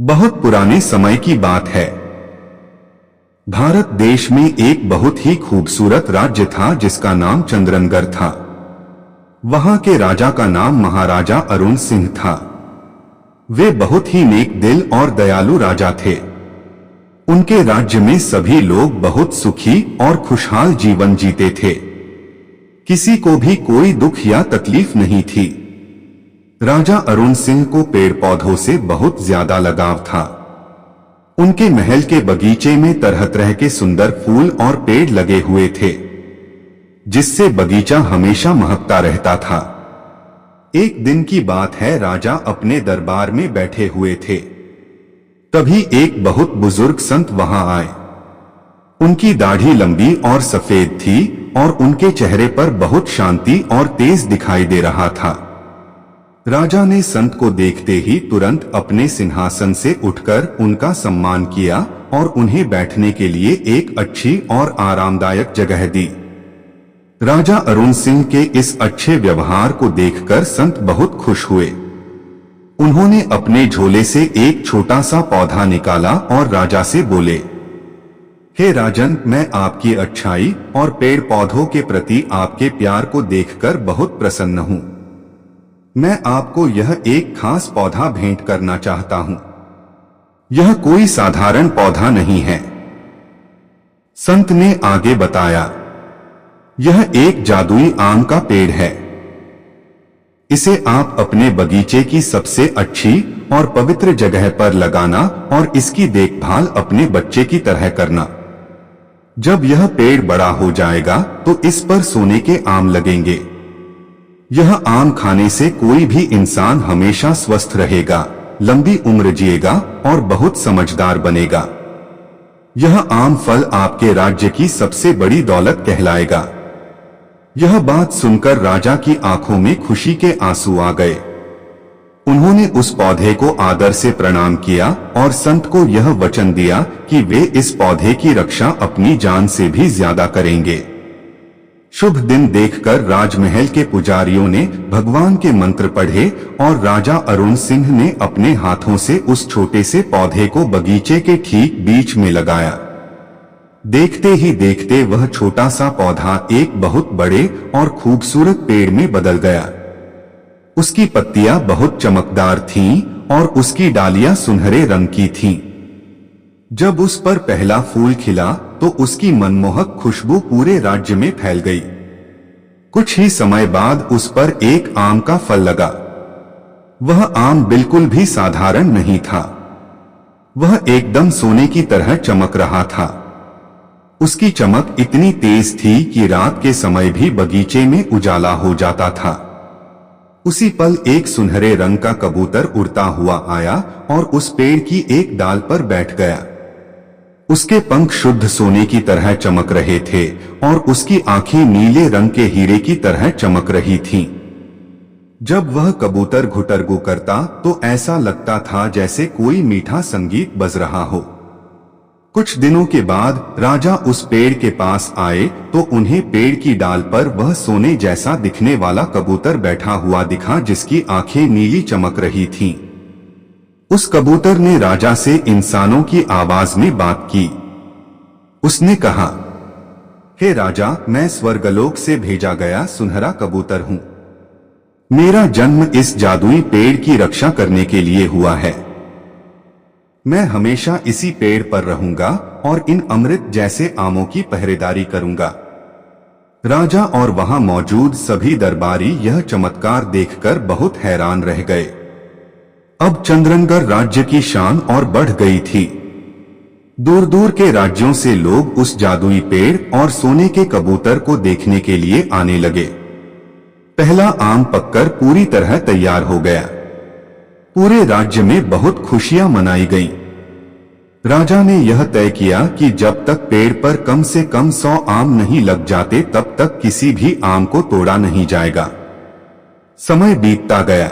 बहुत पुराने समय की बात है। भारत देश में एक बहुत ही खूबसूरत राज्य था जिसका नाम चंद्रनगढ़ था। वहां के राजा का नाम महाराजा अरुण सिंह था। वे बहुत ही नेक दिल और दयालु राजा थे। उनके राज्य में सभी लोग बहुत सुखी और खुशहाल जीवन जीते थे। किसी को भी कोई दुख या तकलीफ नहीं थी। राजा अरुण सिंह को पेड़ पौधों से बहुत ज्यादा लगाव था। उनके महल के बगीचे में तरह तरह के सुंदर फूल और पेड़ लगे हुए थे, जिससे बगीचा हमेशा महकता रहता था। एक दिन की बात है, राजा अपने दरबार में बैठे हुए थे। तभी एक बहुत बुजुर्ग संत वहां आए। उनकी दाढ़ी लंबी और सफेद थी और उनके चेहरे पर बहुत शांति और तेज दिखाई दे रहा था। राजा ने संत को देखते ही तुरंत अपने सिंहासन से उठकर उनका सम्मान किया और उन्हें बैठने के लिए एक अच्छी और आरामदायक जगह दी। राजा अरुण सिंह के इस अच्छे व्यवहार को देखकर संत बहुत खुश हुए। उन्होंने अपने झोले से एक छोटा सा पौधा निकाला और राजा से बोले, हे राजन, मैं आपकी अच्छाई और पेड़ पौधों के प्रति आपके प्यार को देखकर बहुत प्रसन्न हूं। मैं आपको यह एक खास पौधा भेंट करना चाहता हूं। यह कोई साधारण पौधा नहीं है। संत ने आगे बताया, यह एक जादुई आम का पेड़ है। इसे आप अपने बगीचे की सबसे अच्छी और पवित्र जगह पर लगाना और इसकी देखभाल अपने बच्चे की तरह करना। जब यह पेड़ बड़ा हो जाएगा तो इस पर सोने के आम लगेंगे। यह आम खाने से कोई भी इंसान हमेशा स्वस्थ रहेगा, लंबी उम्र जिएगा और बहुत समझदार बनेगा। यह आम फल आपके राज्य की सबसे बड़ी दौलत कहलाएगा। यह बात सुनकर राजा की आंखों में खुशी के आंसू आ गए। उन्होंने उस पौधे को आदर से प्रणाम किया और संत को यह वचन दिया कि वे इस पौधे की रक्षा अपनी जान से भी ज्यादा करेंगे। शुभ दिन देखकर राजमहल के पुजारियों ने भगवान के मंत्र पढ़े और राजा अरुण सिंह ने अपने हाथों से उस छोटे से पौधे को बगीचे के ठीक बीच में लगाया। देखते ही देखते वह छोटा सा पौधा एक बहुत बड़े और खूबसूरत पेड़ में बदल गया। उसकी पत्तियां बहुत चमकदार थीं और उसकी डालियां सुनहरे रंग की थीं। जब उस पर पहला फूल खिला तो उसकी मनमोहक खुशबू पूरे राज्य में फैल गई। कुछ ही समय बाद उस पर एक आम का फल लगा। वह आम बिल्कुल भी साधारण नहीं था। वह एकदम सोने की तरह चमक रहा था। उसकी चमक इतनी तेज थी कि रात के समय भी बगीचे में उजाला हो जाता था। उसी पल एक सुनहरे रंग का कबूतर उड़ता हुआ आया और उस पेड़ की एक डाल पर बैठ गया। उसके पंख शुद्ध सोने की तरह चमक रहे थे और उसकी आंखें नीले रंग के हीरे की तरह चमक रही थीं। जब वह कबूतर घुटरगू करता तो ऐसा लगता था जैसे कोई मीठा संगीत बज रहा हो। कुछ दिनों के बाद राजा उस पेड़ के पास आए तो उन्हें पेड़ की डाल पर वह सोने जैसा दिखने वाला कबूतर बैठा हुआ दिखा, जिसकी आंखें नीली चमक रही थीं। उस कबूतर ने राजा से इंसानों की आवाज में बात की। उसने कहा, हे राजा, मैं स्वर्गलोक से भेजा गया सुनहरा कबूतर हूं। मेरा जन्म इस जादुई पेड़ की रक्षा करने के लिए हुआ है। मैं हमेशा इसी पेड़ पर रहूंगा और इन अमृत जैसे आमों की पहरेदारी करूंगा। राजा और वहां मौजूद सभी दरबारी यह चमत्कार देखकर बहुत हैरान रह गए। अब चंद्रनगढ़ राज्य की शान और बढ़ गई थी। दूर दूर के राज्यों से लोग उस जादुई पेड़ और सोने के कबूतर को देखने के लिए आने लगे। पहला आम पककर पूरी तरह तैयार हो गया। पूरे राज्य में बहुत खुशियां मनाई गईं। राजा ने यह तय किया कि जब तक पेड़ पर कम से कम 100 आम नहीं लग जाते तब तक किसी भी आम को तोड़ा नहीं जाएगा। समय बीतता गया।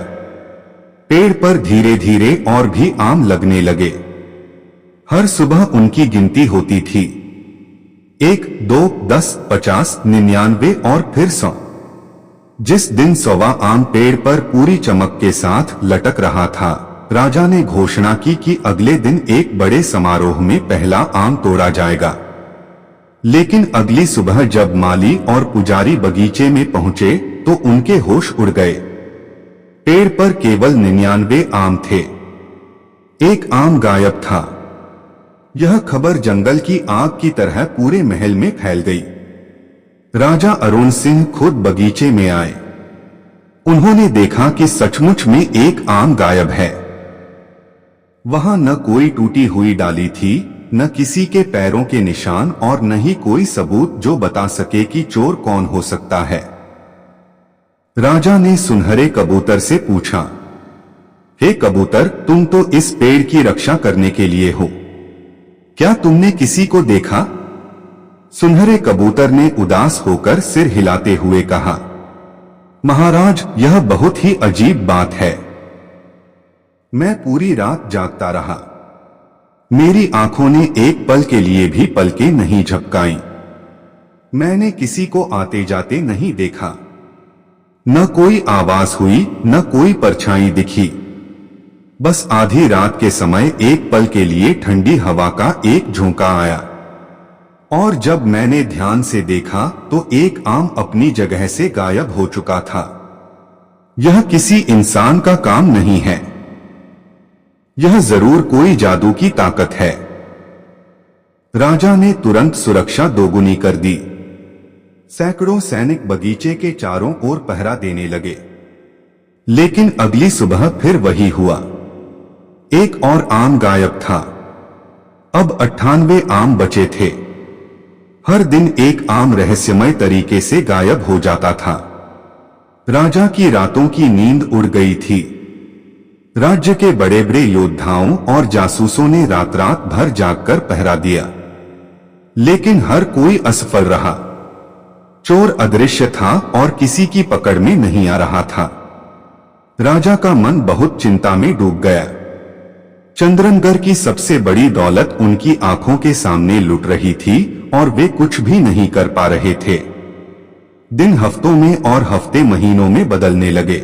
पेड़ पर धीरे धीरे और भी आम लगने लगे। हर सुबह उनकी गिनती होती थी, 1, 2, 10, 50, 99 और फिर 100। जिस दिन 100वां आम पेड़ पर पूरी चमक के साथ लटक रहा था, राजा ने घोषणा की कि अगले दिन एक बड़े समारोह में पहला आम तोड़ा जाएगा। लेकिन अगली सुबह जब माली और पुजारी बगीचे में पहुंचे तो उनके होश उड़ गए। पेड़ पर केवल 99 आम थे, एक आम गायब था। यह खबर जंगल की आग की तरह पूरे महल में फैल गई। राजा अरुण सिंह खुद बगीचे में आए। उन्होंने देखा कि सचमुच में एक आम गायब है। वहां न कोई टूटी हुई डाली थी, न किसी के पैरों के निशान और न ही कोई सबूत जो बता सके कि चोर कौन हो सकता है। राजा ने सुनहरे कबूतर से पूछा, हे कबूतर, तुम तो इस पेड़ की रक्षा करने के लिए हो, क्या तुमने किसी को देखा? सुनहरे कबूतर ने उदास होकर सिर हिलाते हुए कहा, महाराज, यह बहुत ही अजीब बात है। मैं पूरी रात जागता रहा। मेरी आंखों ने एक पल के लिए भी पलकें नहीं झपकाईं। मैंने किसी को आते जाते नहीं देखा। न कोई आवाज हुई, न कोई परछाई दिखी। बस आधी रात के समय एक पल के लिए ठंडी हवा का एक झोंका आया, और जब मैंने ध्यान से देखा तो एक आम अपनी जगह से गायब हो चुका था। यह किसी इंसान का काम नहीं है। यह जरूर कोई जादू की ताकत है। राजा ने तुरंत सुरक्षा दोगुनी कर दी। सैकड़ों सैनिक बगीचे के चारों ओर पहरा देने लगे। लेकिन अगली सुबह फिर वही हुआ। एक और आम गायब था। अब 98 आम बचे थे। हर दिन एक आम रहस्यमय तरीके से गायब हो जाता था। राजा की रातों की नींद उड़ गई थी। राज्य के बड़े बड़े योद्धाओं और जासूसों ने रात रात भर जागकर पहरा दिया, लेकिन हर कोई असफल रहा। चोर अदृश्य था और किसी की पकड़ में नहीं आ रहा था। राजा का मन बहुत चिंता में डूब गया। चंद्रनगढ़ की सबसे बड़ी दौलत उनकी आंखों के सामने लुट रही थी और वे कुछ भी नहीं कर पा रहे थे। दिन हफ्तों में और हफ्ते महीनों में बदलने लगे।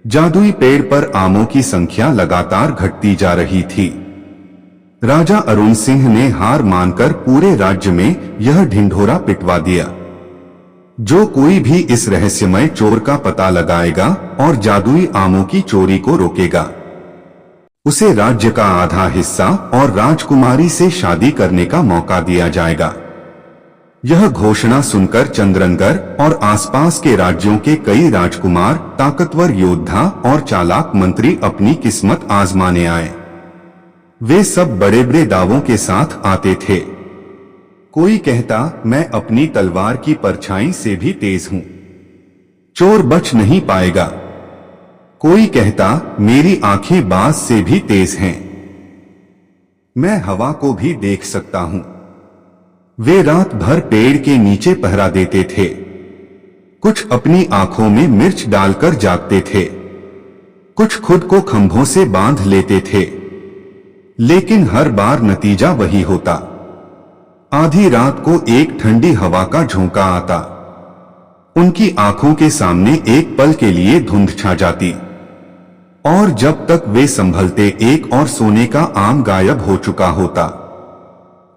जादुई पेड़ पर आमों की संख्या लगातार घटती जा रही थी। राजा अरुण सिंह ने हार मानकर पूरे राज्य में यह ढिंढोरा पिटवा दिया, जो कोई भी इस रहस्यमय चोर का पता लगाएगा और जादुई आमों की चोरी को रोकेगा, उसे राज्य का आधा हिस्सा और राजकुमारी से शादी करने का मौका दिया जाएगा। यह घोषणा सुनकर चंद्रनगढ़ और आसपास के राज्यों के कई राजकुमार, ताकतवर योद्धा और चालाक मंत्री अपनी किस्मत आजमाने आए। वे सब बड़े बड़े दावों के साथ आते थे। कोई कहता, मैं अपनी तलवार की परछाई से भी तेज हूं, चोर बच नहीं पाएगा। कोई कहता, मेरी आंखें बाज से भी तेज हैं, मैं हवा को भी देख सकता हूं। वे रात भर पेड़ के नीचे पहरा देते थे। कुछ अपनी आंखों में मिर्च डालकर जागते थे, कुछ खुद को खंभों से बांध लेते थे, लेकिन हर बार नतीजा वही होता। आधी रात को एक ठंडी हवा का झोंका आता। उनकी आंखों के सामने एक पल के लिए धुंध छा जाती, और जब तक वे संभलते एक और सोने का आम गायब हो चुका होता।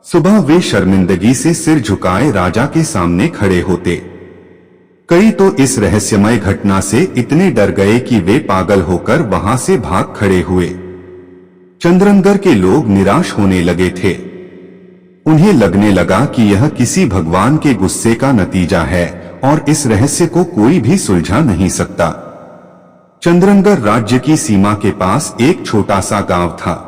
सुबह वे शर्मिंदगी से सिर झुकाए राजा के सामने खड़े होते। कई तो इस रहस्यमय घटना से इतने डर गए कि वे पागल होकर वहां से भाग खड़े हुए। चंद्रनगढ़ के लोग निराश होने लगे थे। उन्हें लगने लगा कि यह किसी भगवान के गुस्से का नतीजा है और इस रहस्य को कोई भी सुलझा नहीं सकता। चंद्रनगढ़ राज्य की सीमा के पास एक छोटा सा गांव था।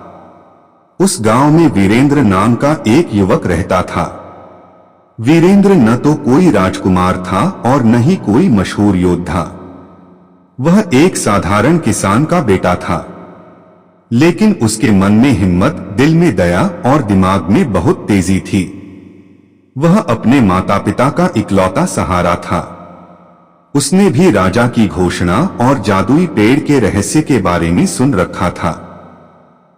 उस गांव में वीरेंद्र नाम का एक युवक रहता था। वीरेंद्र न तो कोई राजकुमार था और न ही कोई मशहूर योद्धा। वह एक साधारण किसान का बेटा था, लेकिन उसके मन में हिम्मत, दिल में दया और दिमाग में बहुत तेजी थी। वह अपने माता पिता का इकलौता सहारा था। उसने भी राजा की घोषणा और जादुई पेड़ के रहस्य के बारे में सुन रखा था।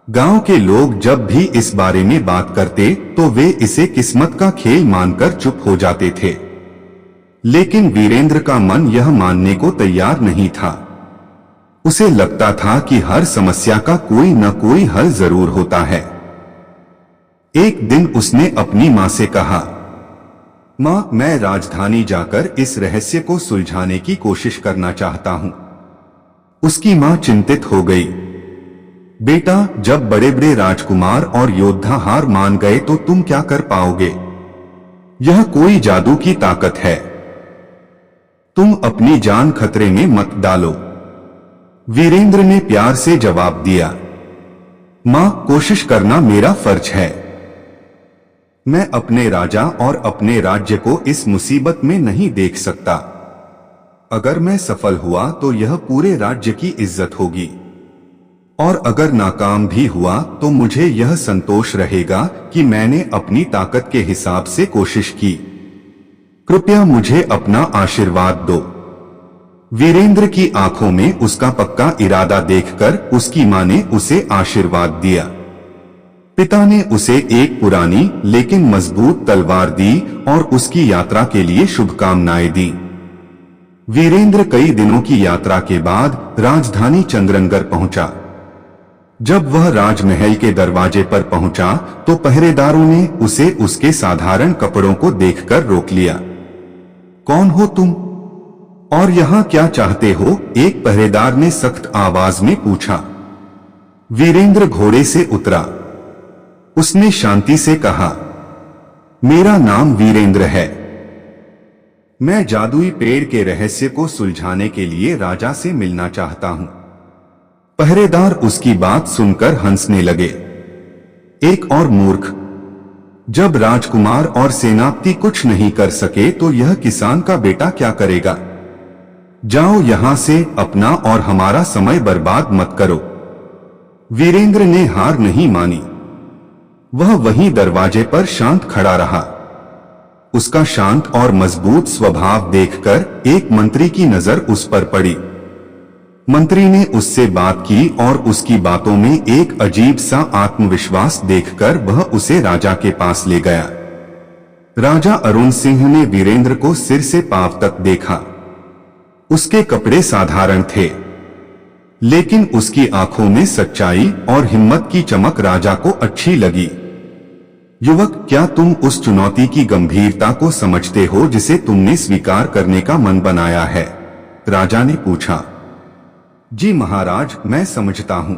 गांव के लोग जब भी इस बारे में बात करते तो वे इसे किस्मत का खेल मानकर चुप हो जाते थे, लेकिन वीरेंद्र का मन यह मानने को तैयार नहीं था। उसे लगता था कि हर समस्या का कोई न कोई हल जरूर होता है। एक दिन उसने अपनी मां से कहा, मां, मैं राजधानी जाकर इस रहस्य को सुलझाने की कोशिश करना चाहता हूं। उसकी मां चिंतित हो गई। बेटा, जब बड़े बड़े राजकुमार और योद्धा हार मान गए तो तुम क्या कर पाओगे? यह कोई जादू की ताकत है। तुम अपनी जान खतरे में मत डालो। वीरेंद्र ने प्यार से जवाब दिया, मां, कोशिश करना मेरा फर्ज है। मैं अपने राजा और अपने राज्य को इस मुसीबत में नहीं देख सकता। अगर मैं सफल हुआ तो यह पूरे राज्य की इज्जत होगी, और अगर नाकाम भी हुआ तो मुझे यह संतोष रहेगा कि मैंने अपनी ताकत के हिसाब से कोशिश की। कृपया मुझे अपना आशीर्वाद दो। वीरेंद्र की आंखों में उसका पक्का इरादा देखकर उसकी मां ने उसे आशीर्वाद दिया। पिता ने उसे एक पुरानी लेकिन मजबूत तलवार दी और उसकी यात्रा के लिए शुभकामनाएं दी। वीरेंद्र कई दिनों की यात्रा के बाद राजधानी चंद्रनगर पहुंचा। जब वह राजमहल के दरवाजे पर पहुंचा तो पहरेदारों ने उसे उसके साधारण कपड़ों को देखकर रोक लिया। कौन हो तुम और यहां क्या चाहते हो? एक पहरेदार ने सख्त आवाज में पूछा। वीरेंद्र घोड़े से उतरा। उसने शांति से कहा, मेरा नाम वीरेंद्र है। मैं जादुई पेड़ के रहस्य को सुलझाने के लिए राजा से मिलना चाहता हूं। पहरेदार उसकी बात सुनकर हंसने लगे। एक और मूर्ख! जब राजकुमार और सेनापति कुछ नहीं कर सके तो यह किसान का बेटा क्या करेगा? जाओ यहां से, अपना और हमारा समय बर्बाद मत करो। वीरेंद्र ने हार नहीं मानी। वह वहीं दरवाजे पर शांत खड़ा रहा। उसका शांत और मजबूत स्वभाव देखकर एक मंत्री की नजर उस पर पड़ी। मंत्री ने उससे बात की और उसकी बातों में एक अजीब सा आत्मविश्वास देखकर वह उसे राजा के पास ले गया। राजा अरुण सिंह ने वीरेंद्र को सिर से पांव तक देखा। उसके कपड़े साधारण थे, लेकिन उसकी आंखों में सच्चाई और हिम्मत की चमक राजा को अच्छी लगी। युवक, क्या तुम उस चुनौती की गंभीरता को समझते हो जिसे तुमने स्वीकार करने का मन बनाया है? राजा ने पूछा। जी महाराज, मैं समझता हूं।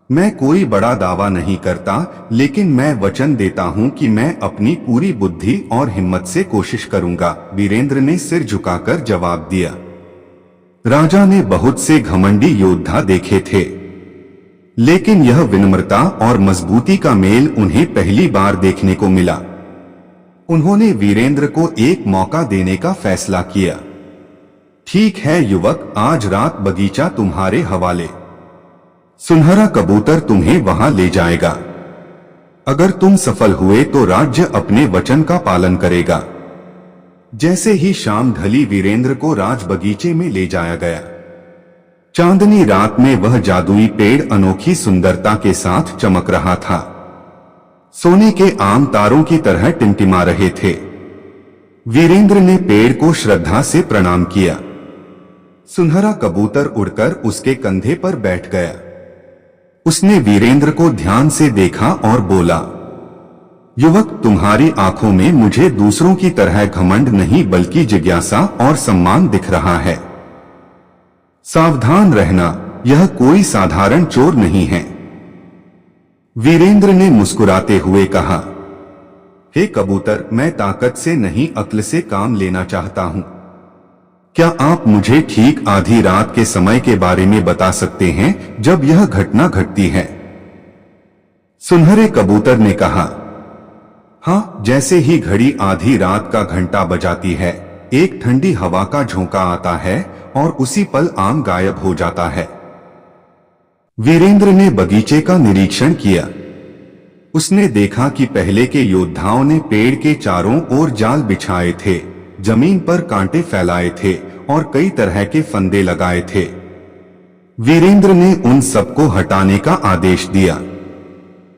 मैं कोई बड़ा दावा नहीं करता, लेकिन मैं वचन देता हूं कि मैं अपनी पूरी बुद्धि और हिम्मत से कोशिश करूंगा, वीरेंद्र ने सिर झुकाकर जवाब दिया। राजा ने बहुत से घमंडी योद्धा देखे थे, लेकिन यह विनम्रता और मजबूती का मेल उन्हें पहली बार देखने को मिला। उन्होंने वीरेंद्र को एक मौका देने का फैसला किया। ठीक है युवक, आज रात बगीचा तुम्हारे हवाले। सुनहरा कबूतर तुम्हें वहां ले जाएगा। अगर तुम सफल हुए तो राज्य अपने वचन का पालन करेगा। जैसे ही शाम ढली, वीरेंद्र को राज बगीचे में ले जाया गया। चांदनी रात में वह जादुई पेड़ अनोखी सुंदरता के साथ चमक रहा था। सोने के आम तारों की तरह टिमटिमा रहे थे। वीरेंद्र ने पेड़ को श्रद्धा से प्रणाम किया। सुनहरा कबूतर उड़कर उसके कंधे पर बैठ गया। उसने वीरेंद्र को ध्यान से देखा और बोला, युवक, तुम्हारी आंखों में मुझे दूसरों की तरह घमंड नहीं बल्कि जिज्ञासा और सम्मान दिख रहा है। सावधान रहना, यह कोई साधारण चोर नहीं है। वीरेंद्र ने मुस्कुराते हुए कहा, हे कबूतर, मैं ताकत से नहीं अक्ल से काम लेना चाहता हूं। क्या आप मुझे ठीक आधी रात के समय के बारे में बता सकते हैं जब यह घटना घटती है? सुनहरे कबूतर ने कहा, हाँ, जैसे ही घड़ी आधी रात का घंटा बजाती है, एक ठंडी हवा का झोंका आता है और उसी पल आम गायब हो जाता है। वीरेंद्र ने बगीचे का निरीक्षण किया। उसने देखा कि पहले के योद्धाओं ने पेड़ के चारों ओर जाल बिछाए थे, जमीन पर कांटे फैलाए थे और कई तरह के फंदे लगाए थे। वीरेंद्र ने उन सबको हटाने का आदेश दिया।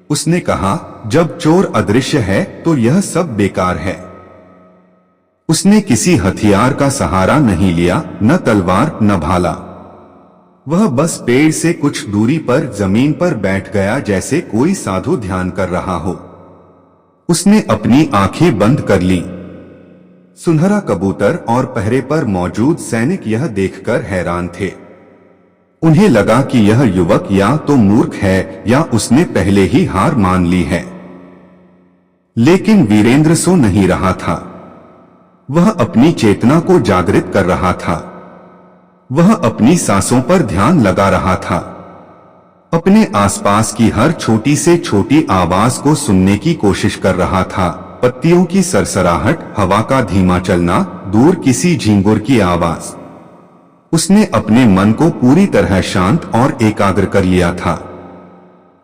उसने कहा, जब चोर अदृश्य है तो यह सब बेकार है। उसने किसी हथियार का सहारा नहीं लिया, न तलवार न भाला। वह बस पेड़ से कुछ दूरी पर जमीन पर बैठ गया, जैसे कोई साधु ध्यान कर रहा हो। उसने अपनी आंखें बंद कर ली। सुनहरा कबूतर और पहरे पर मौजूद सैनिक यह देखकर हैरान थे। उन्हें लगा कि यह युवक या तो मूर्ख है या उसने पहले ही हार मान ली है। लेकिन वीरेंद्र सो नहीं रहा था। वह अपनी चेतना को जागृत कर रहा था। वह अपनी सांसों पर ध्यान लगा रहा था, अपने आसपास की हर छोटी से छोटी आवाज को सुनने की कोशिश कर रहा था। पत्तियों की सरसराहट, हवा का धीमा चलना, दूर किसी झिंगुर की आवाज। उसने अपने मन को पूरी तरह शांत और एकाग्र कर लिया था।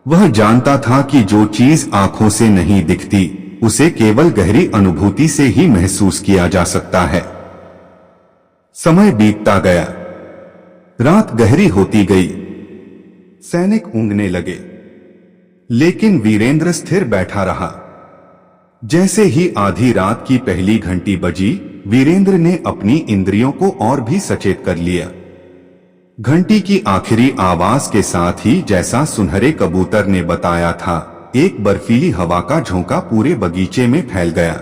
वह जानता था कि जो चीज आंखों से नहीं दिखती, उसे केवल गहरी अनुभूति से ही महसूस किया जा सकता है। समय बीतता गया, रात गहरी होती गई। सैनिक ऊँघने लगे, लेकिन वीरेंद्र स्थिर बैठा रहा। जैसे ही आधी रात की पहली घंटी बजी, वीरेंद्र ने अपनी इंद्रियों को और भी सचेत कर लिया। घंटी की आखिरी आवाज के साथ ही, जैसा सुनहरे कबूतर ने बताया था, एक बर्फीली हवा का झोंका पूरे बगीचे में फैल गया।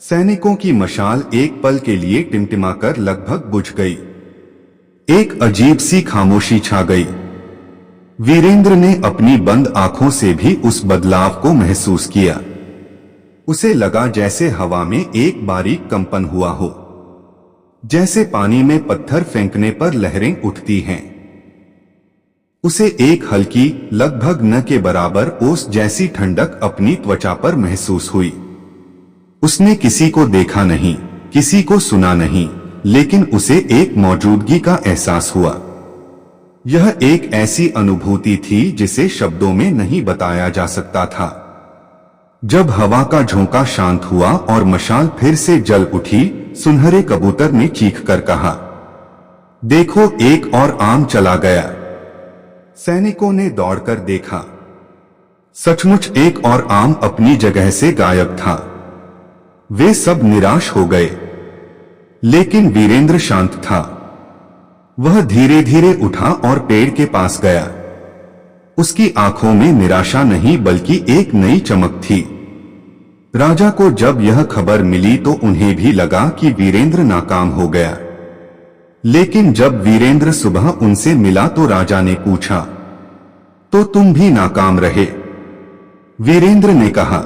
सैनिकों की मशाल एक पल के लिए टिमटिमाकर लगभग बुझ गई। एक अजीब सी खामोशी छा गई। वीरेंद्र ने अपनी बंद आंखों से भी उस बदलाव को महसूस किया। उसे लगा जैसे हवा में एक बारीक कंपन हुआ हो, जैसे पानी में पत्थर फेंकने पर लहरें उठती हैं। उसे एक हल्की, लगभग न के बराबर ओस जैसी ठंडक अपनी त्वचा पर महसूस हुई। उसने किसी को देखा नहीं, किसी को सुना नहीं, लेकिन उसे एक मौजूदगी का एहसास हुआ। यह एक ऐसी अनुभूति थी जिसे शब्दों में नहीं बताया जा सकता था। जब हवा का झोंका शांत हुआ और मशाल फिर से जल उठी, सुनहरे कबूतर ने चीखकर कहा, देखो, एक और आम चला गया। सैनिकों ने दौड़कर देखा। सचमुच एक और आम अपनी जगह से गायब था। वे सब निराश हो गए, लेकिन वीरेंद्र शांत था। वह धीरे धीरे उठा और पेड़ के पास गया। उसकी आंखों में निराशा नहीं, बल्कि एक नई चमक थी। राजा को जब यह खबर मिली तो उन्हें भी लगा कि वीरेंद्र नाकाम हो गया। लेकिन जब वीरेंद्र सुबह उनसे मिला तो राजा ने पूछा, तो तुम भी नाकाम रहे? वीरेंद्र ने कहा,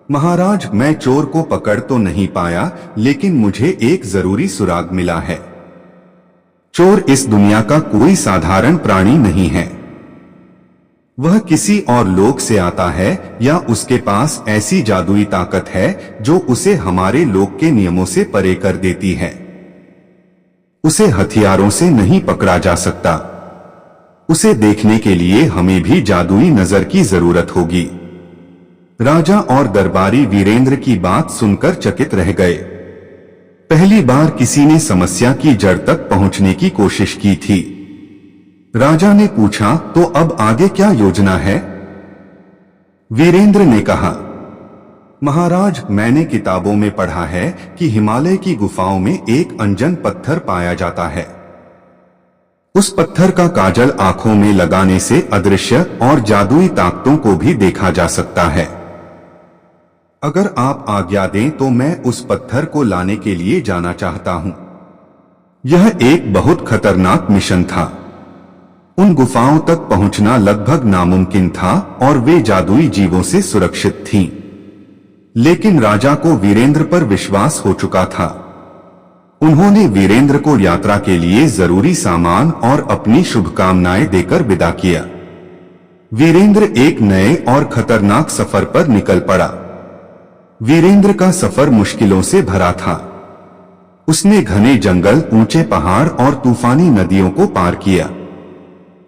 महाराज, मैं चोर को पकड़ तो नहीं पाया, लेकिन मुझे एक जरूरी सुराग मिला है। चोर इस दुनिया का कोई साधारण प्राणी नहीं है। वह किसी और लोक से आता है, या उसके पास ऐसी जादुई ताकत है जो उसे हमारे लोक के नियमों से परे कर देती है। उसे हथियारों से नहीं पकड़ा जा सकता। उसे देखने के लिए हमें भी जादुई नजर की जरूरत होगी। राजा और दरबारी वीरेंद्र की बात सुनकर चकित रह गए। पहली बार किसी ने समस्या की जड़ तक पहुंचने की कोशिश की थी। राजा ने पूछा, तो अब आगे क्या योजना है? वीरेंद्र ने कहा, महाराज, मैंने किताबों में पढ़ा है कि हिमालय की गुफाओं में एक अनजन पत्थर पाया जाता है। उस पत्थर का काजल आंखों में लगाने से अदृश्य और जादुई ताकतों को भी देखा जा सकता है। अगर आप आज्ञा दें तो मैं उस पत्थर को लाने के लिए जाना चाहता हूं। यह एक बहुत खतरनाक मिशन था। उन गुफाओं तक पहुंचना लगभग नामुमकिन था और वे जादुई जीवों से सुरक्षित थीं। लेकिन राजा को वीरेंद्र पर विश्वास हो चुका था। उन्होंने वीरेंद्र को यात्रा के लिए जरूरी सामान और अपनी शुभकामनाएं देकर विदा किया। वीरेंद्र एक नए और खतरनाक सफर पर निकल पड़ा। वीरेंद्र का सफर मुश्किलों से भरा था। उसने घने जंगल, ऊंचे पहाड़ और तूफानी नदियों को पार किया।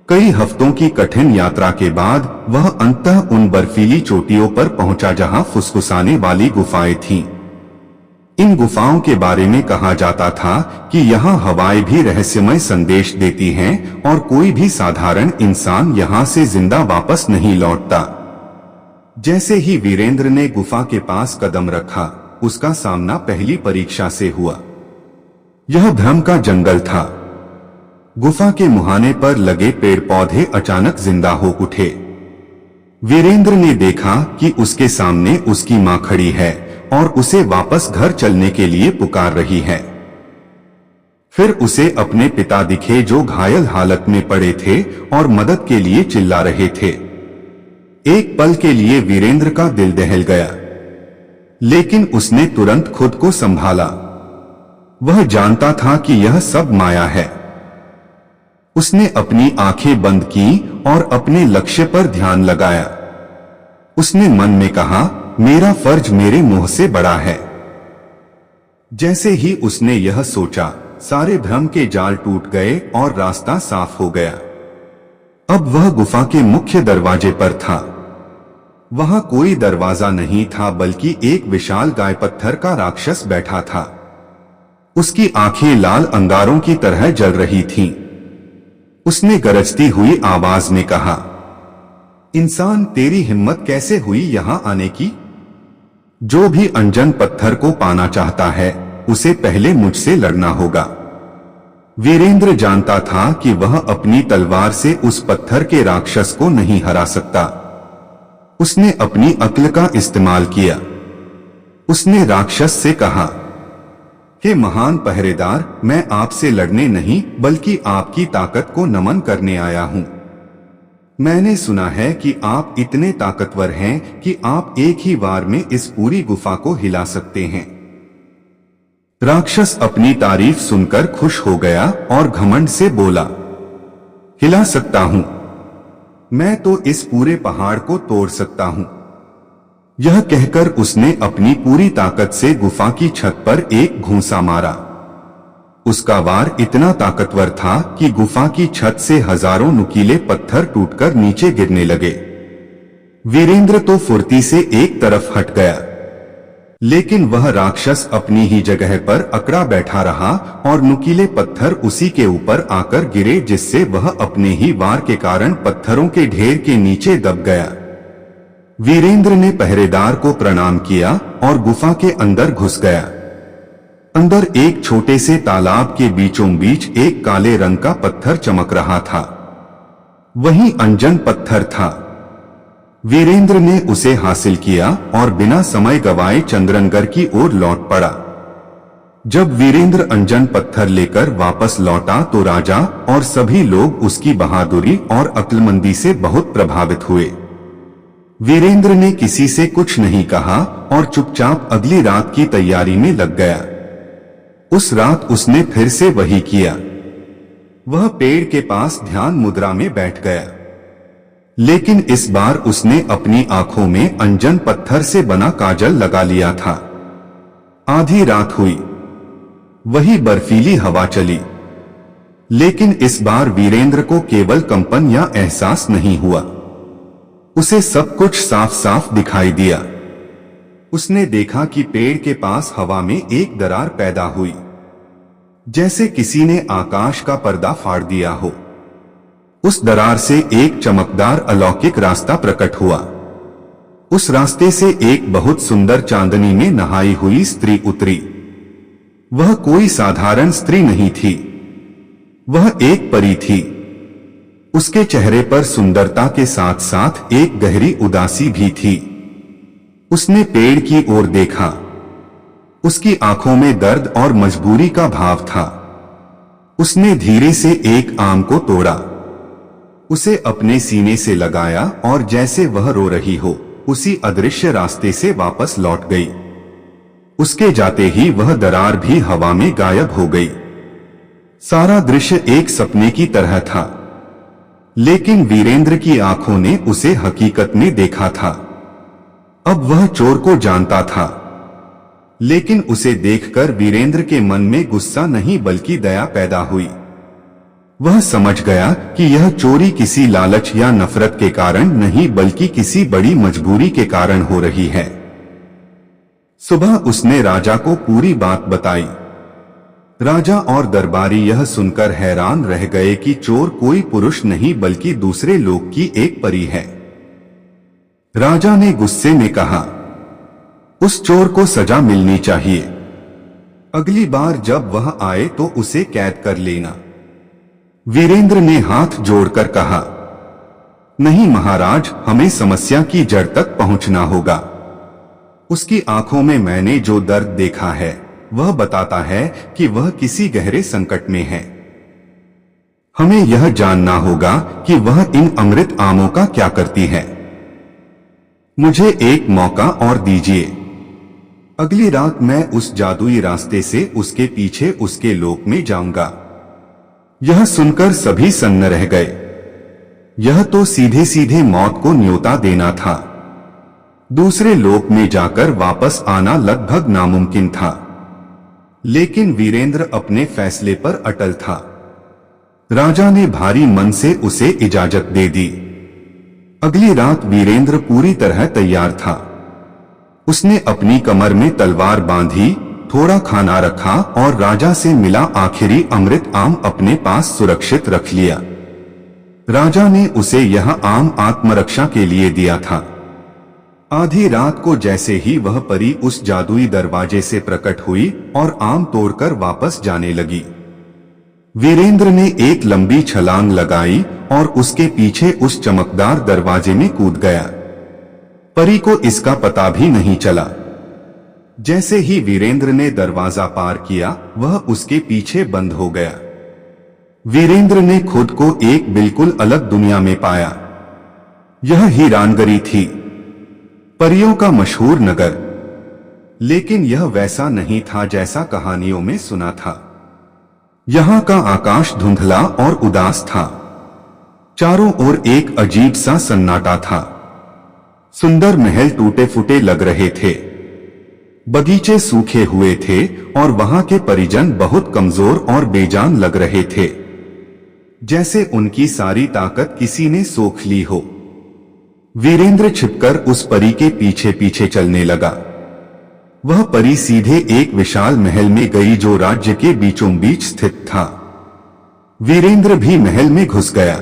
कई हफ्तों की कठिन यात्रा के बाद वह अंततः उन बर्फीली चोटियों पर पहुंचा जहां फुसफुसाने वाली गुफाएं थीं। इन गुफाओं के बारे में कहा जाता था कि यहाँ हवाएं भी रहस्यमय संदेश देती हैं और कोई भी साधारण इंसान यहाँ से जिंदा वापस नहीं लौटता। जैसे ही वीरेंद्र ने गुफा के पास कदम रखा, उसका सामना पहली परीक्षा से हुआ। यह भ्रम का जंगल था। गुफा के मुहाने पर लगे पेड़ पौधे अचानक जिंदा हो उठे। वीरेंद्र ने देखा कि उसके सामने उसकी मां खड़ी है और उसे वापस घर चलने के लिए पुकार रही है। फिर उसे अपने पिता दिखे जो घायल हालत में पड़े थे और मदद के लिए चिल्ला रहे थे। एक पल के लिए वीरेंद्र का दिल दहल गया, लेकिन उसने तुरंत खुद को संभाला। वह जानता था कि यह सब माया है। उसने अपनी आंखें बंद की और अपने लक्ष्य पर ध्यान लगाया। उसने मन में कहा, मेरा फर्ज मेरे मुंह से बड़ा है। जैसे ही उसने यह सोचा, सारे भ्रम के जाल टूट गए और रास्ता साफ हो गया। अब वह गुफा के मुख्य दरवाजे पर था। वहां कोई दरवाजा नहीं था, बल्कि एक विशाल गाय पत्थर का राक्षस बैठा था। उसकी आंखें लाल अंगारों की तरह जल रही थीं। उसने गरजती हुई आवाज में कहा, इंसान, तेरी हिम्मत कैसे हुई यहां आने की? जो भी अंजन पत्थर को पाना चाहता है, उसे पहले मुझसे लड़ना होगा। वीरेंद्र जानता था कि वह अपनी तलवार से उस पत्थर के राक्षस को नहीं हरा सकता। उसने अपनी अक्ल का इस्तेमाल किया। उसने राक्षस से कहा कि महान पहरेदार, मैं आपसे लड़ने नहीं बल्कि आपकी ताकत को नमन करने आया हूं। मैंने सुना है कि आप इतने ताकतवर हैं कि आप एक ही वार में इस पूरी गुफा को हिला सकते हैं। राक्षस अपनी तारीफ सुनकर खुश हो गया और घमंड से बोला, हिला सकता हूं? मैं तो इस पूरे पहाड़ को तोड़ सकता हूं। यह कहकर उसने अपनी पूरी ताकत से गुफा की छत पर एक घूंसा मारा। उसका वार इतना ताकतवर था कि गुफा की छत से हजारों नुकीले पत्थर टूटकर नीचे गिरने लगे। वीरेंद्र तो फुर्ती से एक तरफ हट गया, लेकिन वह राक्षस अपनी ही जगह पर अकड़ा बैठा रहा और नुकीले पत्थर उसी के ऊपर आकर गिरे, जिससे वह अपने ही वार के कारण पत्थरों के ढेर के नीचे दब गया। वीरेंद्र ने पहरेदार को प्रणाम किया और गुफा के अंदर घुस गया। अंदर एक छोटे से तालाब के बीचों बीच एक काले रंग का पत्थर चमक रहा था। वही अंजन पत्थर था। वीरेंद्र ने उसे हासिल किया और बिना समय गवाए चंद्रनगर की ओर लौट पड़ा। जब वीरेंद्र अंजन पत्थर लेकर वापस लौटा तो राजा और सभी लोग उसकी बहादुरी और अक्लमंदी से बहुत प्रभावित हुए। वीरेंद्र ने किसी से कुछ नहीं कहा और चुपचाप अगली रात की तैयारी में लग गया। उस रात उसने फिर से वही किया। वह पेड़ के पास ध्यान मुद्रा में बैठ गया, लेकिन इस बार उसने अपनी आंखों में अंजन पत्थर से बना काजल लगा लिया था। आधी रात हुई, वही बर्फीली हवा चली, लेकिन इस बार वीरेंद्र को केवल कंपन या एहसास नहीं हुआ। उसे सब कुछ साफ साफ दिखाई दिया। उसने देखा कि पेड़ के पास हवा में एक दरार पैदा हुई, जैसे किसी ने आकाश का पर्दा फाड़ दिया हो। उस दरार से एक चमकदार अलौकिक रास्ता प्रकट हुआ। उस रास्ते से एक बहुत सुंदर चांदनी में नहाई हुई स्त्री उतरी। वह कोई साधारण स्त्री नहीं थी, वह एक परी थी। उसके चेहरे पर सुंदरता के साथ साथ एक गहरी उदासी भी थी। उसने पेड़ की ओर देखा। उसकी आंखों में दर्द और मजबूरी का भाव था। उसने धीरे से एक आम को तोड़ा, उसे अपने सीने से लगाया और जैसे वह रो रही हो, उसी अदृश्य रास्ते से वापस लौट गई। उसके जाते ही वह दरार भी हवा में गायब हो गई। सारा दृश्य एक सपने की तरह था, लेकिन वीरेंद्र की आंखों ने उसे हकीकत में देखा था। अब वह चोर को जानता था, लेकिन उसे देखकर वीरेंद्र के मन में गुस्सा नहीं बल्कि दया पैदा हुई। वह समझ गया कि यह चोरी किसी लालच या नफरत के कारण नहीं बल्कि किसी बड़ी मजबूरी के कारण हो रही है। सुबह उसने राजा को पूरी बात बताई। राजा और दरबारी यह सुनकर हैरान रह गए कि चोर कोई पुरुष नहीं बल्कि दूसरे लोक की एक परी है। राजा ने गुस्से में कहा, उस चोर को सजा मिलनी चाहिए। अगली बार जब वह आए तो उसे कैद कर लेना। वीरेंद्र ने हाथ जोड़कर कहा, नहीं महाराज, हमें समस्या की जड़ तक पहुंचना होगा। उसकी आंखों में मैंने जो दर्द देखा है वह बताता है कि वह किसी गहरे संकट में है। हमें यह जानना होगा कि वह इन अमृत आमों का क्या करती है। मुझे एक मौका और दीजिए। अगली रात मैं उस जादुई रास्ते से उसके पीछे उसके लोक में जाऊंगा। यह सुनकर सभी सन्न रह गए। यह तो सीधे सीधे मौत को न्योता देना था। दूसरे लोक में जाकर वापस आना लगभग नामुमकिन था। लेकिन वीरेंद्र अपने फैसले पर अटल था। राजा ने भारी मन से उसे इजाजत दे दी। अगली रात वीरेंद्र पूरी तरह तैयार था। उसने अपनी कमर में तलवार बांधी, थोड़ा खाना रखा और राजा से मिला आखिरी अमृत आम अपने पास सुरक्षित रख लिया। राजा ने उसे यह आम आत्मरक्षा के लिए दिया था। आधी रात को जैसे ही वह परी उस जादुई दरवाजे से प्रकट हुई और आम तोड़कर वापस जाने लगी, वीरेंद्र ने एक लंबी छलांग लगाई और उसके पीछे उस चमकदार दरवाजे में कूद गया। परी को इसका पता भी नहीं चला। जैसे ही वीरेंद्र ने दरवाजा पार किया, वह उसके पीछे बंद हो गया। वीरेंद्र ने खुद को एक बिल्कुल अलग दुनिया में पाया। यह हीरानगरी थी, परियों का मशहूर नगर। लेकिन यह वैसा नहीं था जैसा कहानियों में सुना था। यहाँ का आकाश धुंधला और उदास था। चारों ओर एक अजीब सा सन्नाटा था। सुंदर महल टूटे फूटे लग रहे थे, बगीचे सूखे हुए थे और वहां के परिजन बहुत कमजोर और बेजान लग रहे थे, जैसे उनकी सारी ताकत किसी ने सोख ली हो। वीरेंद्र छिपकर उस परी के पीछे पीछे चलने लगा। वह परी सीधे एक विशाल महल में गई जो राज्य के बीचों बीच स्थित था। वीरेंद्र भी महल में घुस गया।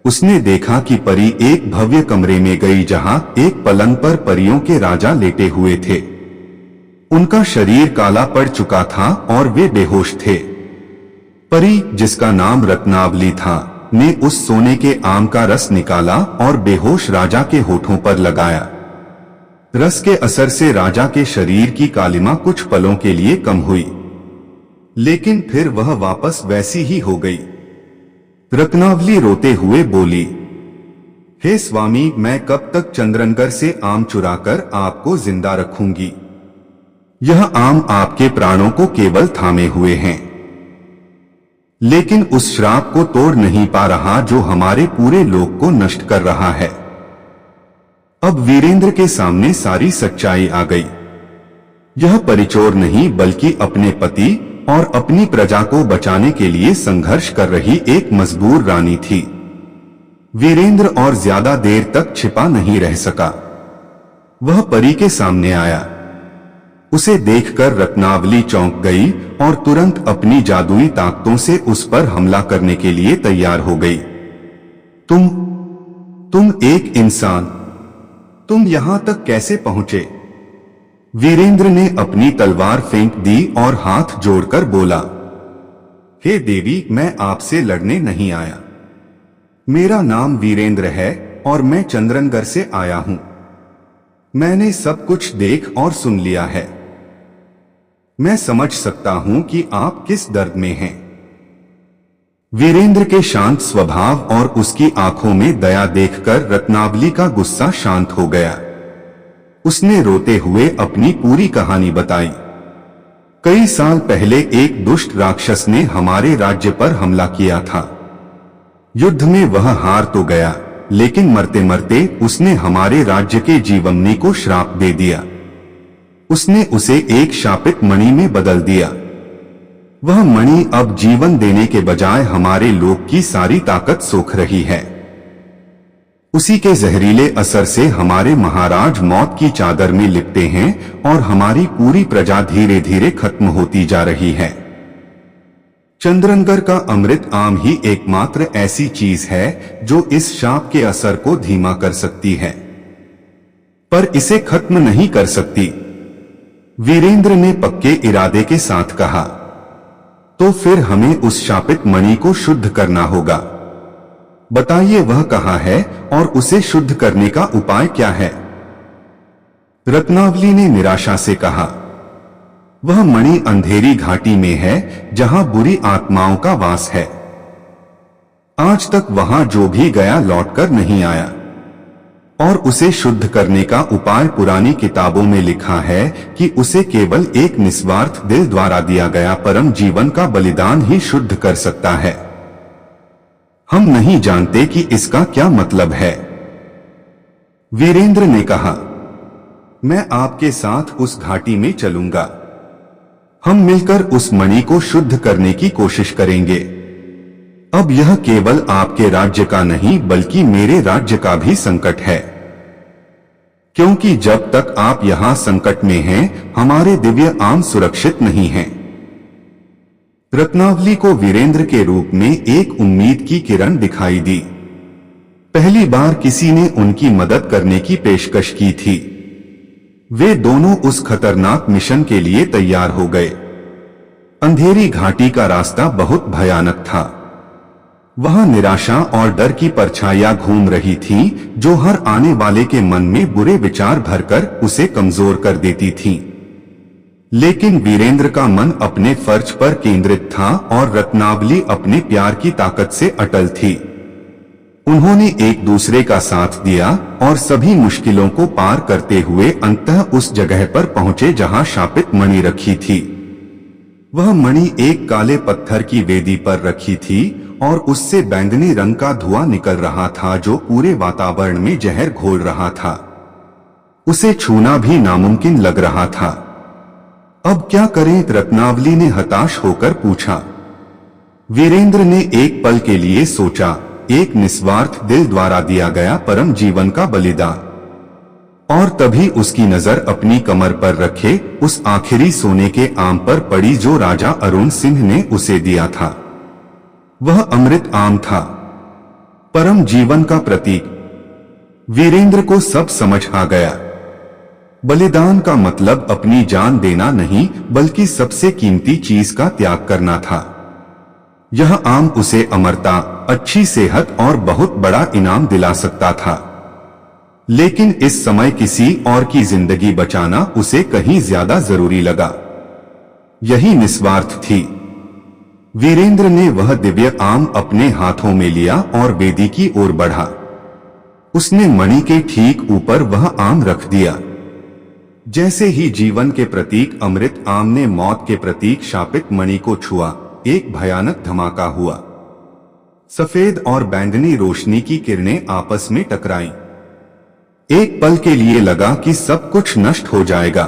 उसने देखा कि परी एक भव्य कमरे में गई जहां एक पलंग पर परियों के राजा लेटे हुए थे। उनका शरीर काला पड़ चुका था और वे बेहोश थे। परी, जिसका नाम रत्नावली था, ने उस सोने के आम का रस निकाला और बेहोश राजा के होठों पर लगाया। रस के असर से राजा के शरीर की कालिमा कुछ पलों के लिए कम हुई, लेकिन फिर वह वापस वैसी ही हो गई। रत्नावली रोते हुए बोली, हे स्वामी, मैं कब तक चंद्रनगर से आम चुराकर आपको जिंदा रखूंगी? यह आम आपके प्राणों को केवल थामे हुए हैं, लेकिन उस श्राप को तोड़ नहीं पा रहा जो हमारे पूरे लोक को नष्ट कर रहा है। अब वीरेंद्र के सामने सारी सच्चाई आ गई। यह परिचोर नहीं बल्कि अपने पति और अपनी प्रजा को बचाने के लिए संघर्ष कर रही एक मजबूर रानी थी। वीरेंद्र और ज्यादा देर तक छिपा नहीं रह सका। वह परी के सामने आया। उसे देखकर रत्नावली चौंक गई और तुरंत अपनी जादुई ताकतों से उस पर हमला करने के लिए तैयार हो गई। तुम एक इंसान, तुम यहां तक कैसे पहुंचे? वीरेंद्र ने अपनी तलवार फेंक दी और हाथ जोड़कर बोला, हे देवी, मैं आपसे लड़ने नहीं आया। मेरा नाम वीरेंद्र है और मैं चंद्रनगर से आया हूं। मैंने सब कुछ देख और सुन लिया है। मैं समझ सकता हूं कि आप किस दर्द में हैं। वीरेंद्र के शांत स्वभाव और उसकी आंखों में दया देखकर रत्नावली का गुस्सा शांत हो गया। उसने रोते हुए अपनी पूरी कहानी बताई। कई साल पहले एक दुष्ट राक्षस ने हमारे राज्य पर हमला किया था। युद्ध में वह हार तो गया, लेकिन मरते मरते उसने हमारे राज्य के जीवमनी को श्राप दे दिया। उसने उसे एक शापित मणि में बदल दिया। वह मणि अब जीवन देने के बजाय हमारे लोक की सारी ताकत सोख रही है। उसी के जहरीले असर से हमारे महाराज मौत की चादर में लिपटे हैं और हमारी पूरी प्रजा धीरे धीरे खत्म होती जा रही है। चंद्रनगर का अमृत आम ही एकमात्र ऐसी चीज है जो इस शाप के असर को धीमा कर सकती है, पर इसे खत्म नहीं कर सकती। वीरेंद्र ने पक्के इरादे के साथ कहा। तो फिर हमें उस शापित मणि को शुद्ध करना होगा। बताइए वह कहाँ है और उसे शुद्ध करने का उपाय क्या है? रत्नावली ने निराशा से कहा, वह मणि अंधेरी घाटी में है जहां बुरी आत्माओं का वास है। आज तक वहां जो भी गया लौटकर नहीं आया, और उसे शुद्ध करने का उपाय पुरानी किताबों में लिखा है कि उसे केवल एक निस्वार्थ दिल द्वारा दिया गया परम जीवन का बलिदान ही शुद्ध कर सकता है। हम नहीं जानते कि इसका क्या मतलब है। वीरेंद्र ने कहा, मैं आपके साथ उस घाटी में चलूंगा। हम मिलकर उस मणि को शुद्ध करने की कोशिश करेंगे। अब यह केवल आपके राज्य का नहीं बल्कि मेरे राज्य का भी संकट है, क्योंकि जब तक आप यहां संकट में हैं, हमारे दिव्य आम सुरक्षित नहीं हैं। रत्नावली को वीरेंद्र के रूप में एक उम्मीद की किरण दिखाई दी। पहली बार किसी ने उनकी मदद करने की पेशकश की थी। वे दोनों उस खतरनाक मिशन के लिए तैयार हो गए। अंधेरी घाटी का रास्ता बहुत भयानक था। वहां निराशा और डर की परछाइयां घूम रही थीं, जो हर आने वाले के मन में बुरे विचार भरकर उसे कमजोर कर देती थीं। लेकिन वीरेंद्र का मन अपने फर्ज पर केंद्रित था और रत्नावली अपने प्यार की ताकत से अटल थी। उन्होंने एक दूसरे का साथ दिया और सभी मुश्किलों को पार करते हुए अंततः उस जगह पर पहुंचे जहां शापित मणि रखी थी। वह मणि एक काले पत्थर की वेदी पर रखी थी और उससे बैंगनी रंग का धुआं निकल रहा था जो पूरे वातावरण में जहर घोल रहा था। उसे छूना भी नामुमकिन लग रहा था। अब क्या करें? रत्नावली ने हताश होकर पूछा। वीरेंद्र ने एक पल के लिए सोचा, एक निस्वार्थ दिल द्वारा दिया गया परम जीवन का बलिदान। और तभी उसकी नजर अपनी कमर पर रखे उस आखिरी सोने के आम पर पड़ी जो राजा अरुण सिंह ने उसे दिया था। वह अमृत आम था, परम जीवन का प्रतीक। वीरेंद्र को सब समझ आ गया। बलिदान का मतलब अपनी जान देना नहीं बल्कि सबसे कीमती चीज का त्याग करना था। यह आम उसे अमरता, अच्छी सेहत और बहुत बड़ा इनाम दिला सकता था। लेकिन इस समय किसी और की जिंदगी बचाना उसे कहीं ज्यादा जरूरी लगा। यही निस्वार्थ थी। वीरेंद्र ने वह दिव्य आम अपने हाथों में लिया और वेदी की ओर बढ़ा। उसने मणि के ठीक ऊपर वह आम रख दिया। जैसे ही जीवन के प्रतीक अमृत आम ने मौत के प्रतीक शापित मणि को छुआ, एक भयानक धमाका हुआ। सफेद और बैंगनी रोशनी की किरणें आपस में टकराईं। एक पल के लिए लगा कि सब कुछ नष्ट हो जाएगा,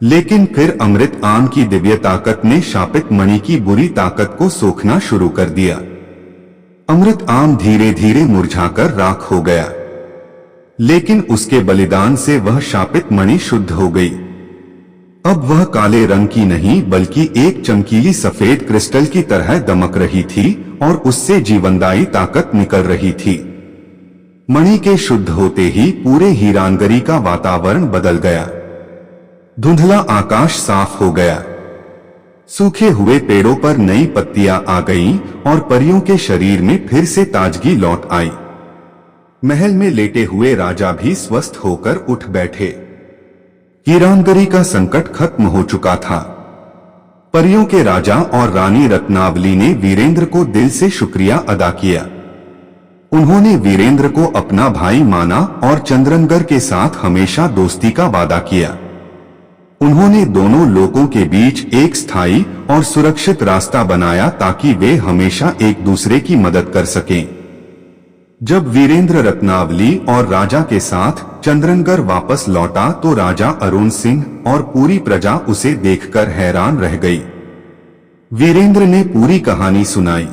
लेकिन फिर अमृत आम की दिव्य ताकत ने शापित मणि की बुरी ताकत को सोखना शुरू कर दिया। अमृत आम धीरे धीरे मुरझाकर राख हो गया, लेकिन उसके बलिदान से वह शापित मणि शुद्ध हो गई। अब वह काले रंग की नहीं बल्कि एक चमकीली सफेद क्रिस्टल की तरह दमक रही थी और उससे जीवनदायी ताकत निकल रही थी। मणि के शुद्ध होते ही पूरे हीरानगरी का वातावरण बदल गया। धुंधला आकाश साफ हो गया। सूखे हुए पेड़ों पर नई पत्तियां आ गईं और परियों के शरीर में फिर से ताजगी लौट आई। महल में लेटे हुए राजा भी स्वस्थ होकर उठ बैठे। हीरानगरी का संकट खत्म हो चुका था। परियों के राजा और रानी रत्नावली ने वीरेंद्र को दिल से शुक्रिया अदा किया। उन्होंने वीरेंद्र को अपना भाई माना और चंद्रनगर के साथ हमेशा दोस्ती का वादा किया। उन्होंने दोनों लोगों के बीच एक स्थायी और सुरक्षित रास्ता बनाया ताकि वे हमेशा एक दूसरे की मदद कर सकें। जब वीरेंद्र रत्नावली और राजा के साथ चंद्रनगर वापस लौटा तो राजा अरुण सिंह और पूरी प्रजा उसे देखकर हैरान रह गई। वीरेंद्र ने पूरी कहानी सुनाई।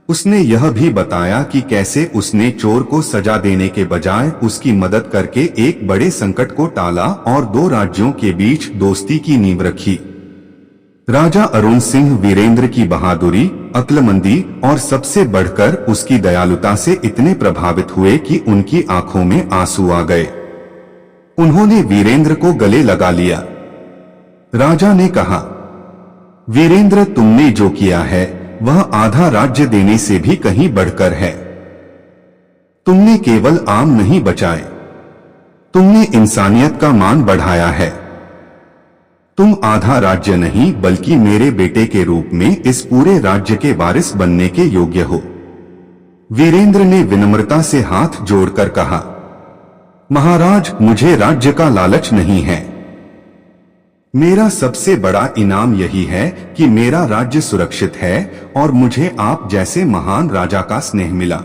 उसने यह भी बताया कि कैसे उसने चोर को सजा देने के बजाय उसकी मदद करके एक बड़े संकट को टाला और दो राज्यों के बीच दोस्ती की नींव रखी। राजा अरुण सिंह वीरेंद्र की बहादुरी, अक्लमंदी और सबसे बढ़कर उसकी दयालुता से इतने प्रभावित हुए कि उनकी आंखों में आंसू आ गए। उन्होंने वीरेंद्र को गले लगा लिया। राजा ने कहा, वीरेंद्र, तुमने जो किया है वह आधा राज्य देने से भी कहीं बढ़कर है। तुमने केवल आम नहीं बचाए, तुमने इंसानियत का मान बढ़ाया है। तुम आधा राज्य नहीं बल्कि मेरे बेटे के रूप में इस पूरे राज्य के वारिस बनने के योग्य हो। वीरेंद्र ने विनम्रता से हाथ जोड़कर कहा, महाराज, मुझे राज्य का लालच नहीं है। मेरा सबसे बड़ा इनाम यही है कि मेरा राज्य सुरक्षित है और मुझे आप जैसे महान राजा का स्नेह मिला।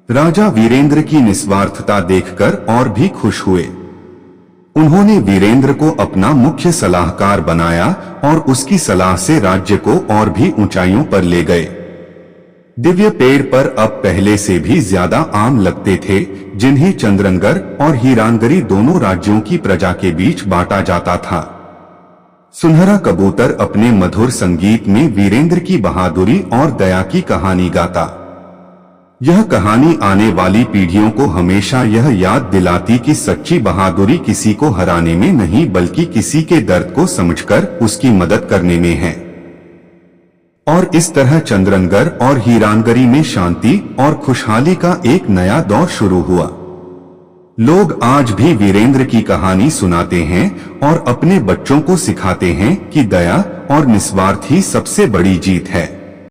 राजा वीरेंद्र की निस्वार्थता देखकर और भी खुश हुए। उन्होंने वीरेंद्र को अपना मुख्य सलाहकार बनाया और उसकी सलाह से राज्य को और भी ऊंचाइयों पर ले गए। दिव्य पेड़ पर अब पहले से भी ज्यादा आम लगते थे, जिन्हें चंद्रनगर और हीरानगरी दोनों राज्यों की प्रजा के बीच बांटा जाता था। सुनहरा कबूतर अपने मधुर संगीत में वीरेंद्र की बहादुरी और दया की कहानी गाता। यह कहानी आने वाली पीढ़ियों को हमेशा यह याद दिलाती कि सच्ची बहादुरी किसी को हराने में नहीं बल्कि किसी के दर्द को समझकर उसकी मदद करने में है। और इस तरह चंद्रनगर और हीरानगरी में शांति और खुशहाली का एक नया दौर शुरू हुआ। लोग आज भी वीरेंद्र की कहानी सुनाते हैं और अपने बच्चों को सिखाते हैं कि दया और निस्वार्थ ही सबसे बड़ी जीत है।